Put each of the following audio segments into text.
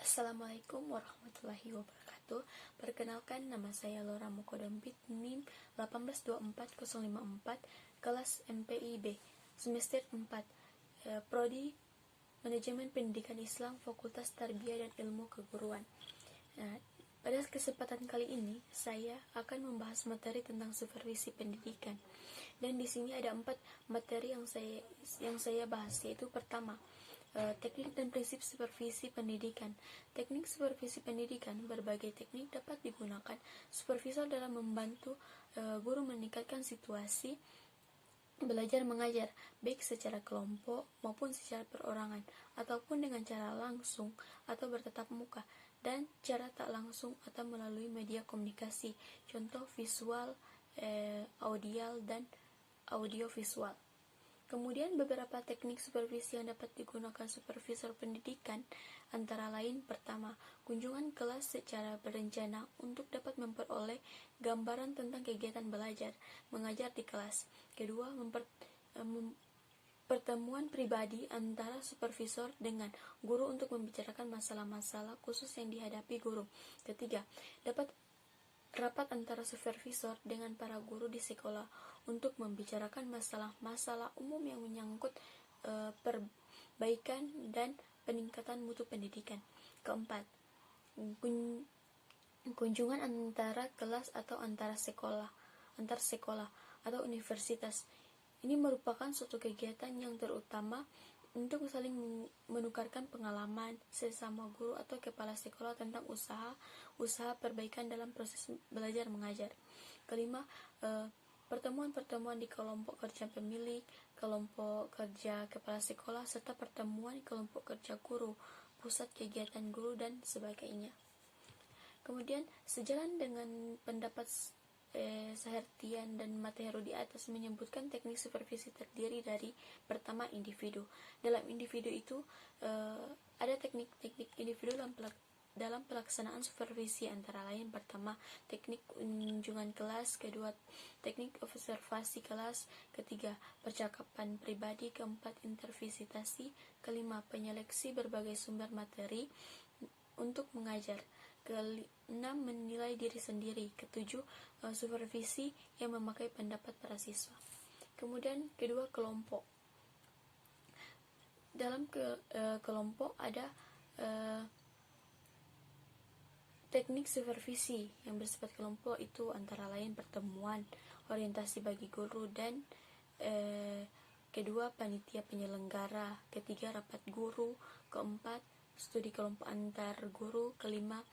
Assalamualaikum warahmatullahi wabarakatuh. Perkenalkan, nama saya Lora Mokodompit, NIM 1824054, kelas MPIB, semester 4, Prodi Manajemen Pendidikan Islam, Fakultas Tarbiyah dan Ilmu Keguruan. Nah, pada kesempatan kali ini saya akan membahas materi tentang supervisi pendidikan. Dan di sini ada 4 materi yang saya bahas, yaitu pertama, teknik dan prinsip supervisi pendidikan. Teknik supervisi pendidikan, berbagai teknik dapat digunakan supervisor dalam membantu guru meningkatkan situasi belajar mengajar, baik secara kelompok maupun secara perorangan, ataupun dengan cara langsung atau bertatap muka, dan cara tak langsung atau melalui media komunikasi, contoh visual, audial, dan audiovisual. Kemudian beberapa teknik supervisi yang dapat digunakan supervisor pendidikan antara lain: pertama, kunjungan kelas secara berencana untuk dapat memperoleh gambaran tentang kegiatan belajar mengajar di kelas. Kedua, pertemuan pribadi antara supervisor dengan guru untuk membicarakan masalah-masalah khusus yang dihadapi guru. Ketiga, dapat rapat antara supervisor dengan para guru di sekolah untuk membicarakan masalah-masalah umum yang menyangkut perbaikan dan peningkatan mutu pendidikan. Keempat, kunjungan antara kelas atau antar sekolah atau universitas. Ini merupakan suatu kegiatan yang terutama untuk saling menukarkan pengalaman sesama guru atau kepala sekolah tentang usaha perbaikan dalam proses belajar mengajar. Kelima, pertemuan-pertemuan di kelompok kerja pemilik, kelompok kerja kepala sekolah, serta pertemuan kelompok kerja guru, pusat kegiatan guru, dan sebagainya. Kemudian, sejalan dengan pendapat Sahertian dan Matehero di atas menyebutkan teknik supervisi terdiri dari, pertama, individu. Dalam individu itu ada teknik-teknik individu dalam pelaksanaan supervisi, antara lain: pertama, teknik kunjungan kelas; kedua, teknik observasi kelas; ketiga, percakapan pribadi; keempat, intervisitasi; kelima, penyeleksi berbagai sumber materi untuk mengajar; keenam, menilai diri sendiri; ketujuh, supervisi yang memakai pendapat para siswa. Kemudian kedua, kelompok. Dalam kelompok ada teknik supervisi yang bersifat kelompok itu antara lain pertemuan, orientasi bagi guru, dan kedua, panitia penyelenggara; ketiga, rapat guru; keempat, studi kelompok antar guru; kelima,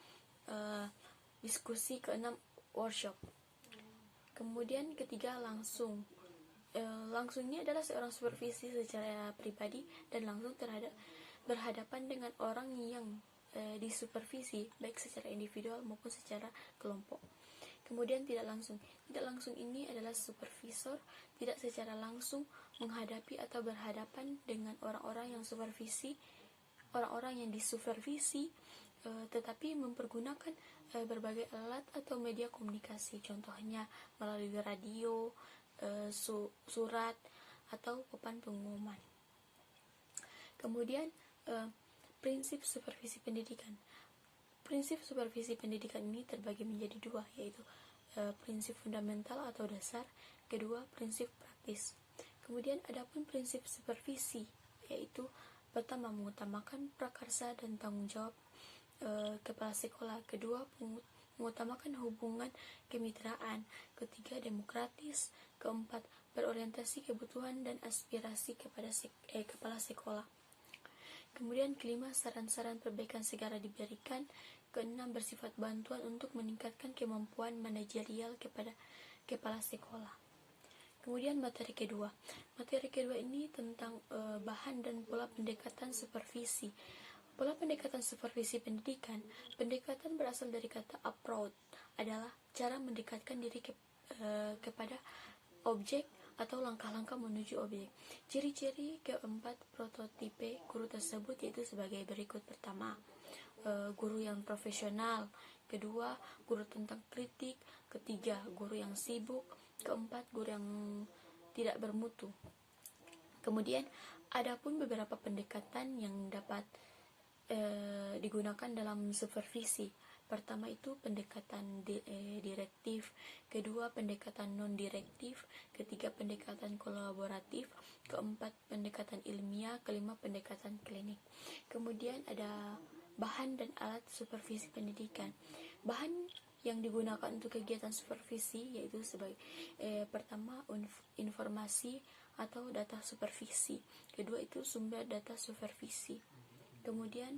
diskusi; keenam, workshop. Kemudian ketiga, langsung. Langsung ini adalah seorang supervisi secara pribadi dan langsung berhadapan dengan orang yang disupervisi, baik secara individual maupun secara kelompok. Kemudian tidak langsung. Tidak langsung ini adalah supervisor tidak secara langsung menghadapi atau berhadapan dengan orang-orang yang disupervisi, tetapi mempergunakan berbagai alat atau media komunikasi, contohnya melalui radio, surat, atau papan pengumuman. Kemudian prinsip supervisi pendidikan. Prinsip supervisi pendidikan ini terbagi menjadi dua, yaitu prinsip fundamental atau dasar, kedua, prinsip praktis. Kemudian adapun prinsip supervisi, yaitu pertama, mengutamakan prakarsa dan tanggung jawab kepala sekolah; kedua, mengutamakan hubungan kemitraan; ketiga, demokratis; keempat, berorientasi kebutuhan dan aspirasi kepala sekolah. Kemudian kelima, saran-saran perbaikan segera diberikan; keenam, bersifat bantuan untuk meningkatkan kemampuan manajerial kepada kepala sekolah. Kemudian materi kedua. Materi kedua ini tentang bahan dan pola pendekatan supervisi. Pola pendekatan supervisi pendidikan. Pendekatan berasal dari kata approach, adalah cara mendekatkan diri kepada objek atau langkah-langkah menuju objek. Ciri-ciri keempat prototipe guru tersebut yaitu sebagai berikut: pertama, guru yang profesional; kedua, guru tentang kritik; ketiga, guru yang sibuk; keempat, guru yang tidak bermutu. Kemudian adapun beberapa pendekatan yang dapat digunakan dalam supervisi. Pertama itu pendekatan direktif, kedua pendekatan non-direktif, ketiga pendekatan kolaboratif, keempat pendekatan ilmiah, kelima pendekatan klinik. Kemudian ada bahan dan alat supervisi pendidikan. Bahan yang digunakan untuk kegiatan supervisi yaitu sebagai pertama informasi atau data supervisi, kedua itu sumber data supervisi. Kemudian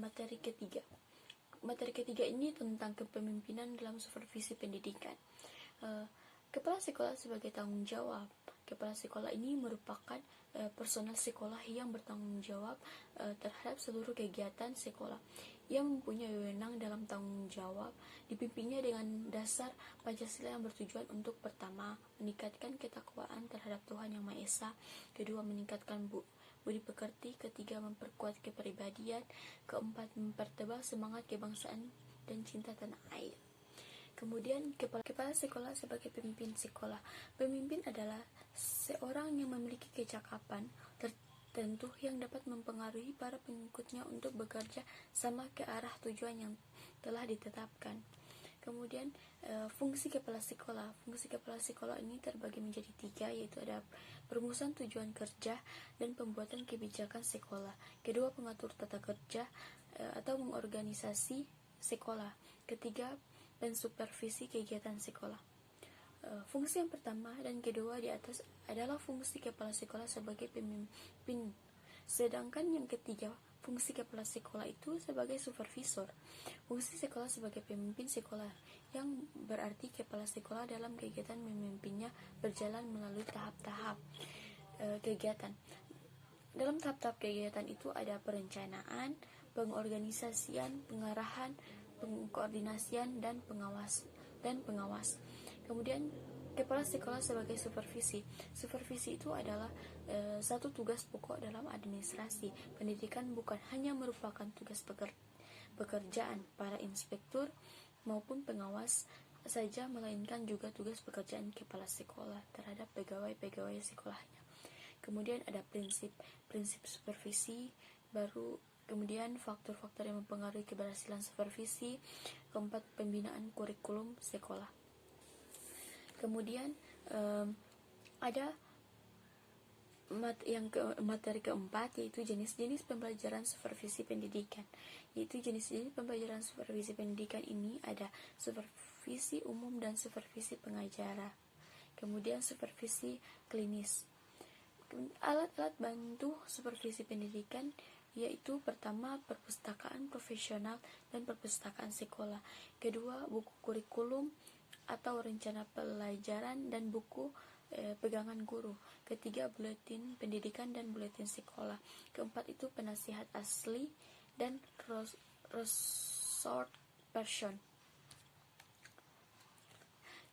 materi ketiga ini tentang kepemimpinan dalam supervisi pendidikan. Kepala sekolah sebagai tanggung jawab. Kepala sekolah ini merupakan personel sekolah yang bertanggung jawab terhadap seluruh kegiatan sekolah. Ia mempunyai wewenang dalam tanggung jawab, dipimpinnya dengan dasar Pancasila yang bertujuan untuk pertama, meningkatkan ketakwaan terhadap Tuhan Yang Maha Esa, kedua, meningkatkan budi pekerti, ketiga, memperkuat kepribadian, keempat, mempertebal semangat kebangsaan dan cinta tanah air. Kemudian kepala sekolah sebagai pemimpin sekolah. Pemimpin adalah seorang yang memiliki kecakapan tertentu yang dapat mempengaruhi para pengikutnya untuk bekerja sama ke arah tujuan yang telah ditetapkan. Kemudian fungsi kepala sekolah. Fungsi kepala sekolah ini terbagi menjadi 3, yaitu ada perumusan tujuan kerja dan pembuatan kebijakan sekolah. Kedua, pengatur tata kerja atau mengorganisasi sekolah. Ketiga, pensupervisi kegiatan sekolah. Fungsi yang pertama dan kedua di atas adalah fungsi kepala sekolah sebagai pemimpin. Sedangkan yang ketiga, fungsi kepala sekolah itu sebagai supervisor. Fungsi sekolah sebagai pemimpin sekolah, yang berarti kepala sekolah dalam kegiatan memimpinnya berjalan melalui tahap-tahap kegiatan. Dalam tahap-tahap kegiatan itu ada perencanaan, pengorganisasian, pengarahan, pengkoordinasian, dan pengawas. Kemudian kepala sekolah sebagai supervisi. Supervisi itu adalah satu tugas pokok dalam administrasi pendidikan, bukan hanya merupakan tugas pekerjaan para inspektur maupun pengawas saja, melainkan juga tugas pekerjaan kepala sekolah terhadap pegawai-pegawai sekolahnya. Kemudian ada prinsip supervisi, kemudian faktor-faktor yang mempengaruhi keberhasilan supervisi, keempat, pembinaan kurikulum sekolah. Kemudian ada materi keempat, yaitu jenis-jenis pembelajaran supervisi pendidikan. Yaitu jenis-jenis pembelajaran supervisi pendidikan ini ada supervisi umum dan supervisi pengajaran. Kemudian supervisi klinis. Alat-alat bantu supervisi pendidikan yaitu pertama, perpustakaan profesional dan perpustakaan sekolah. Kedua, buku kurikulum atau rencana pelajaran dan buku pegangan guru. Ketiga, buletin pendidikan dan buletin sekolah. Keempat itu penasihat asli dan resource person.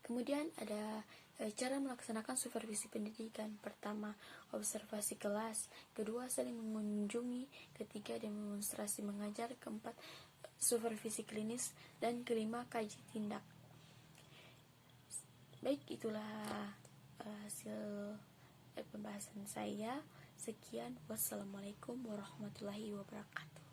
Kemudian ada cara melaksanakan supervisi pendidikan. Pertama, observasi kelas. Kedua, saling mengunjungi. Ketiga, demonstrasi mengajar. Keempat, supervisi klinis. Dan kelima, kaji tindak. Baik, itulah hasil pembahasan saya. Sekian, wassalamualaikum warahmatullahi wabarakatuh.